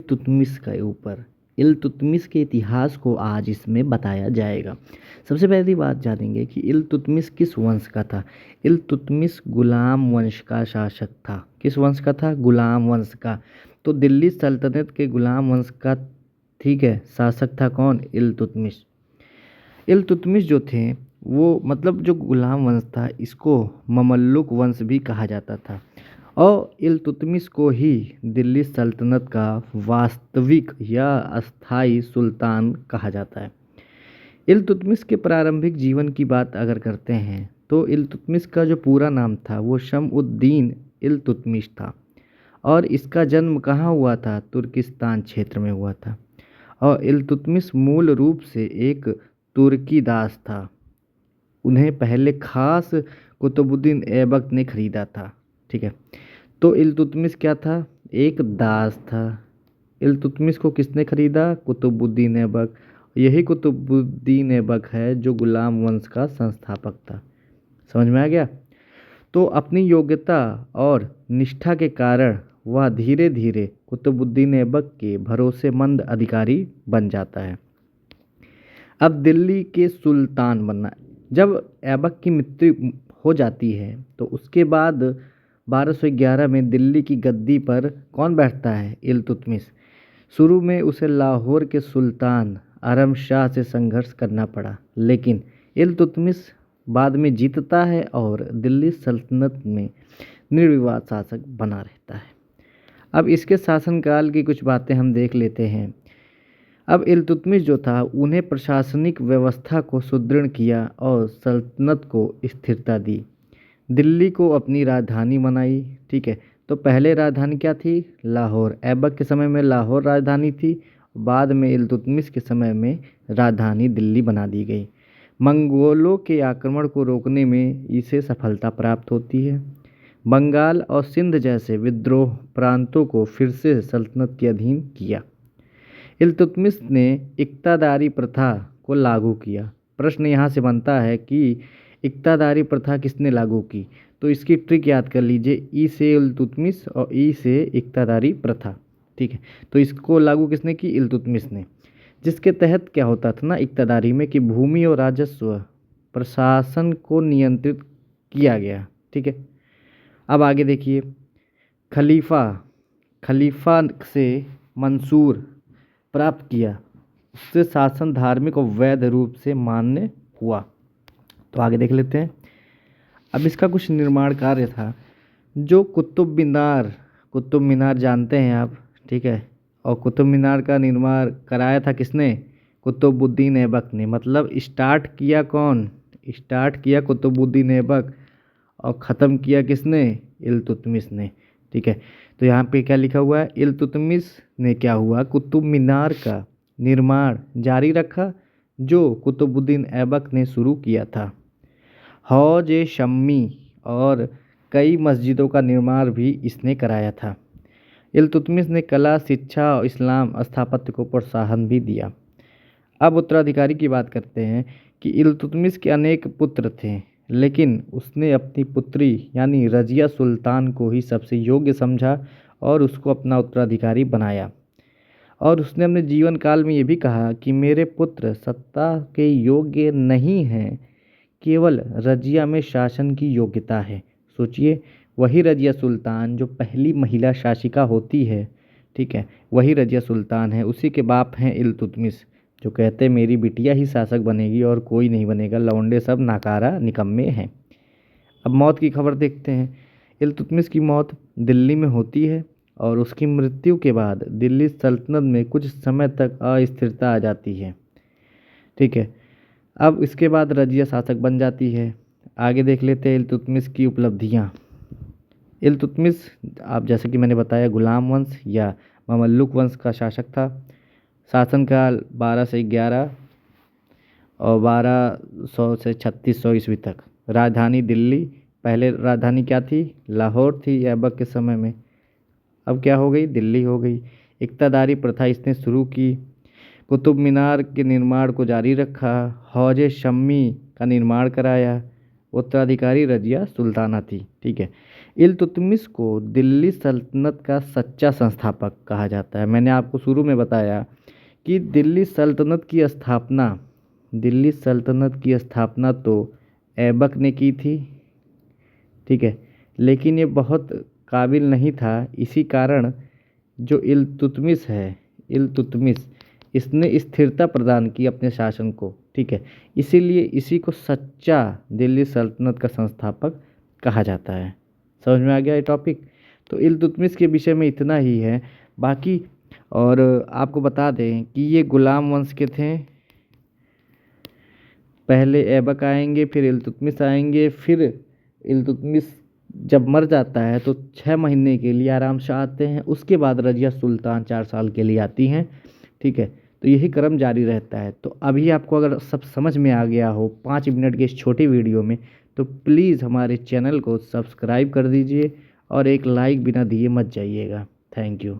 इल्तुतमिश के ऊपर इल्तुतमिश के इतिहास को आज इसमें बताया जाएगा। सबसे पहली बात जानेंगे कि इल्तुतमिश किस वंश का था। इल्तुतमिश गुलाम वंश का शासक था। किस वंश का था? गुलाम वंश का। तो दिल्ली सल्तनत के गुलाम वंश का, ठीक है, शासक था कौन? इल्तुतमिश। इल्तुतमिश जो थे वो मतलब जो गुलाम वंश था इसको ममल्लुक वंश भी कहा जाता था और इल्तुतमिश को ही दिल्ली सल्तनत का वास्तविक या अस्थाई सुल्तान कहा जाता है। इल्तुतमिश के प्रारंभिक जीवन की बात अगर करते हैं तो इल्तुतमिश का जो पूरा नाम था वो शमउद्दीन इल्तुतमिश था और इसका जन्म कहाँ हुआ था? तुर्किस्तान क्षेत्र में हुआ था। और इल्तुतमिश मूल रूप से एक तुर्की दास था। उन्हें पहले खास कुतुबुद्दीन ऐबक ने खरीदा था। ठीक है, तो इल्तुतमिश क्या था? एक दास था। इल्तुतमिश को किसने खरीदा? कुतुबुद्दीन ऐबक। यही कुतुबुद्दीन ऐबक है जो गुलाम वंश का संस्थापक था। समझ में आ गया? तो अपनी योग्यता और निष्ठा के कारण वह धीरे धीरे कुतुबुद्दीन ऐबक के भरोसेमंद अधिकारी बन जाता है। अब दिल्ली के सुल्तान बनना। जब ऐबक की मृत्यु हो जाती है तो उसके बाद 1211 में दिल्ली की गद्दी पर कौन बैठता है? इल्तुतमिश। शुरू में उसे लाहौर के सुल्तान आरम शाह से संघर्ष करना पड़ा, लेकिन इल्तुतमिश बाद में जीतता है और दिल्ली सल्तनत में निर्विवाद शासक बना रहता है। अब इसके शासनकाल की कुछ बातें हम देख लेते हैं। अब इल्तुतमिश जो था उन्हें प्रशासनिक व्यवस्था को सुदृढ़ किया और सल्तनत को स्थिरता दी। दिल्ली को अपनी राजधानी बनाई। ठीक है, तो पहले राजधानी क्या थी? लाहौर। ऐबक के समय में लाहौर राजधानी थी, बाद में इल्तुतमिश के समय में राजधानी दिल्ली बना दी गई। मंगोलों के आक्रमण को रोकने में इसे सफलता प्राप्त होती है। बंगाल और सिंध जैसे विद्रोह प्रांतों को फिर से सल्तनत के अधीन किया। इल्तुतमिश ने इक्तादारी प्रथा को लागू किया। प्रश्न यहाँ से बनता है कि इक्तादारी प्रथा किसने लागू की? तो इसकी ट्रिक याद कर लीजिए, ई से इल्तुतमिश और ई से इक्तादारी प्रथा। ठीक है, तो इसको लागू किसने की? इल्तुतमिश ने। जिसके तहत क्या होता था ना इक्तादारी में कि भूमि और राजस्व प्रशासन को नियंत्रित किया गया। ठीक है, अब आगे देखिए। खलीफा खलीफा से मंसूर प्राप्त किया, उससे शासन धार्मिक और वैध रूप से मान्य हुआ। तो आगे देख लेते हैं। अब इसका कुछ निर्माण कार्य था। जो कुतुब मीनार जानते हैं आप, ठीक है, और कुतुब मीनार का निर्माण कराया था किसने? कुतुबुद्दीन ऐबक ने। मतलब स्टार्ट किया कौन? स्टार्ट किया कुतुबुद्दीन ऐबक और ख़त्म किया किसने? इल्तुतमिश ने। ठीक है, तो यहाँ पे क्या लिखा हुआ है? इल्तुतमिश ने क्या हुआ? कुतुब मीनार का निर्माण जारी रखा जो कुतुबुद्दीन ऐबक ने शुरू किया था। हौज ए शम्मी और कई मस्जिदों का निर्माण भी इसने कराया था। इल्तुतमिश ने कला, शिक्षा और इस्लाम स्थापत्य को प्रोत्साहन भी दिया। अब उत्तराधिकारी की बात करते हैं कि इल्तुतमिश के अनेक पुत्र थे, लेकिन उसने अपनी पुत्री यानी रजिया सुल्तान को ही सबसे योग्य समझा और उसको अपना उत्तराधिकारी बनाया। और उसने अपने जीवन काल में ये भी कहा कि मेरे पुत्र सत्ता के योग्य नहीं हैं, केवल रजिया में शासन की योग्यता है। सोचिए, वही रजिया सुल्तान जो पहली महिला शासिका होती है, ठीक है, वही रजिया सुल्तान है। उसी के बाप हैं इल्तुतमिश, जो कहते मेरी बिटिया ही शासक बनेगी और कोई नहीं बनेगा, लौंडे सब नाकारा निकम्मे हैं। अब मौत की खबर देखते हैं। इल्तुतमिश की मौत दिल्ली में होती है और उसकी मृत्यु के बाद दिल्ली सल्तनत में कुछ समय तक अस्थिरता आ जाती है। ठीक है, अब इसके बाद रजिया शासक बन जाती है। आगे देख लेते हैं इल्तुतमिश की उपलब्धियाँ। इल्तुतमिश, आप जैसे कि मैंने बताया, गुलाम वंश या ममल्लुक वंश का शासक था। शासनकाल 12 से 11 और 1200 से 3600 ईस्वी तक। राजधानी दिल्ली। पहले राजधानी क्या थी? लाहौर थी ऐबक के समय में, अब क्या हो गई? दिल्ली हो गई। इक्तादारी प्रथा इसने शुरू की। कुतुब मीनार के निर्माण को जारी रखा। हौज शम्मी का निर्माण कराया। उत्तराधिकारी रजिया सुल्ताना थी। ठीक है, इल्तुतमिश को दिल्ली सल्तनत का सच्चा संस्थापक कहा जाता है। मैंने आपको शुरू में बताया कि दिल्ली सल्तनत की स्थापना तो ऐबक ने की थी, ठीक है, लेकिन ये बहुत काबिल नहीं था। इसी कारण जो इल्तुतमिश इसने स्थिरता प्रदान की अपने शासन को, ठीक है, इसीलिए इसी को सच्चा दिल्ली सल्तनत का संस्थापक कहा जाता है। समझ में आ गया ये टॉपिक। तो इल्तुतमिश के विषय में इतना ही है। बाकी और आपको बता दें कि ये गुलाम वंश के थे। पहले ऐबक आएंगे, फिर इल्तुतमिश आएंगे, फिर इल्तुतमिश जब मर जाता है तो 6 महीने के लिए आराम से आते हैं। उसके बाद रजिया सुल्तान 4 साल के लिए आती हैं, ठीक है। तो यही क्रम जारी रहता है। तो अभी आपको अगर सब समझ में आ गया हो 5 मिनट के इस छोटी वीडियो में, तो प्लीज़ हमारे चैनल को सब्सक्राइब कर दीजिए और एक लाइक बिना दिए मत जाइएगा। Thank you.